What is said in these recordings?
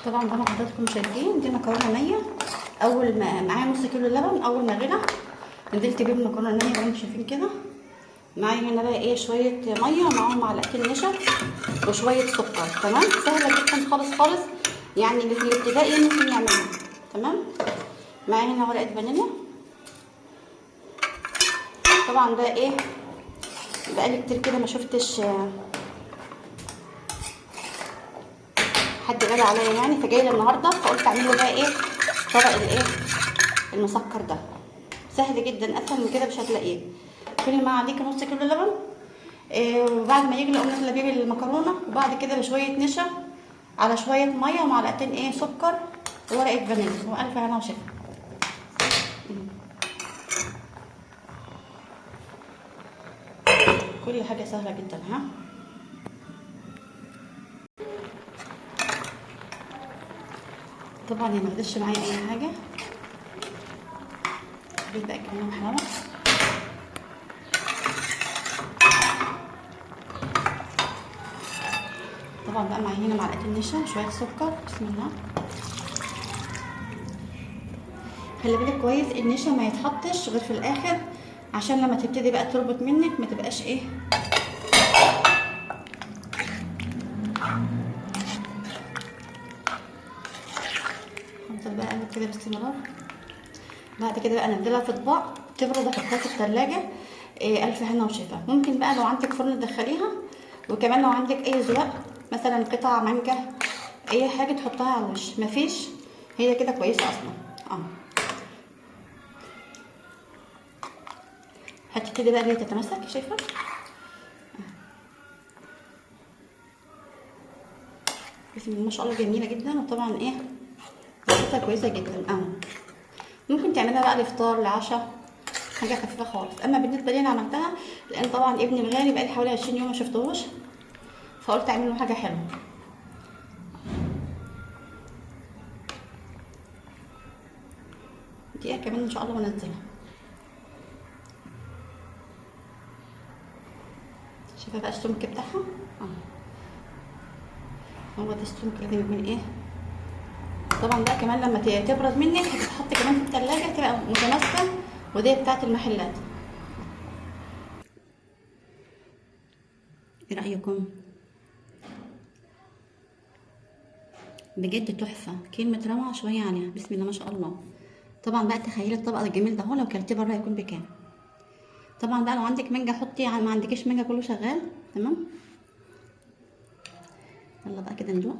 طبعا زي ما حضراتكم شايفين دي مكرونه نيه. اول ما معايا نص كيلو لبن، اول ما غلى نزلت بيه المكرونه نيه زي ما انتم شايفين كده. معايا هنا بقى ايه شويه ميه ومعاهم معلقتين نشا وشويه سكر. تمام، سهله جدا خالص خالص، يعني اللي في الابتدائي ممكن يعملها. تمام. معايا هنا ورقه فانيليا. طبعا ده ايه بقالي كتير كده ما شفتش حد غالي عليا يعني، فجاي النهارده فقلت اعمل له بقى ايه طبق الايه المسكر ده. سهل جدا، اسهل من كده مش هتلاقيه. كل ما عليك نص كيلو لبن، وبعد ما يغلي قوم نازله بيه بالمكرونه، وبعد كده بشويه نشا على شويه ميه ومعلقتين ايه سكر وورقه فانيليا، والف هنا وشفا. كل حاجه سهله جدا. ها طبعا ما ياخدش معايا اي حاجه. بقى كمان حلاوه. طبعا بقى معايا هنا معلقتين نشا شويه سكر. بسم الله. خلي بالك كويس النشا ما يتحطش غير في الاخر، عشان لما تبتدي بقى تربط منك ما تبقاش ايه. هفضل بقى اقلب كده باستمرار. بعد كده بقى انزلها في اطباق تبرد، احطها في التلاجة. الف هنا وشفا. ممكن بقى لو عندك فرن تدخليها، وكمان لو عندك اي زواق مثلا قطع مانجا اي حاجه تحطها على الوش. مفيش، هي كده كويسه اصلا. هتبتدي بقى هي تتمسك. شايفه بسم الله ما شاء الله جميله جدا. وطبعا ايه ريحتها كويسه جدا. ممكن تعملها بقى لفطار لعشاء، حاجه خفيفه خالص. اما بالنسبه لي انا عملتها لان طبعا ابني الغالي بقالي حوالي 20 يوم ما شفتهوش، فقلت اعمل له حاجه حلوه. دقيقه كمان ان شاء الله وانزلها. شايفه بقى السمك بتاعها. هو ده السمك لازم يكون ايه. طبعا بقى كمان لما تبرد منك هتتحط كمان في التلاجة تبقى متماسكه، ودي بتاعت المحلات. ايه رايكم؟ بجد تحفه، كلمه روعه شويه عليها. بسم الله ما شاء الله. طبعا بقى تخيلي الطبق الجميل ده هو لو كلتيه بره هيكون بكام. طبعا بقى لو عندك مانجا حطي، ما عندكيش مانجا كله شغال. تمام. يلا بقى كده ندوق.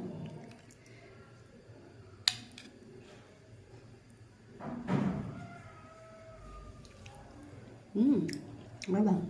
روعه.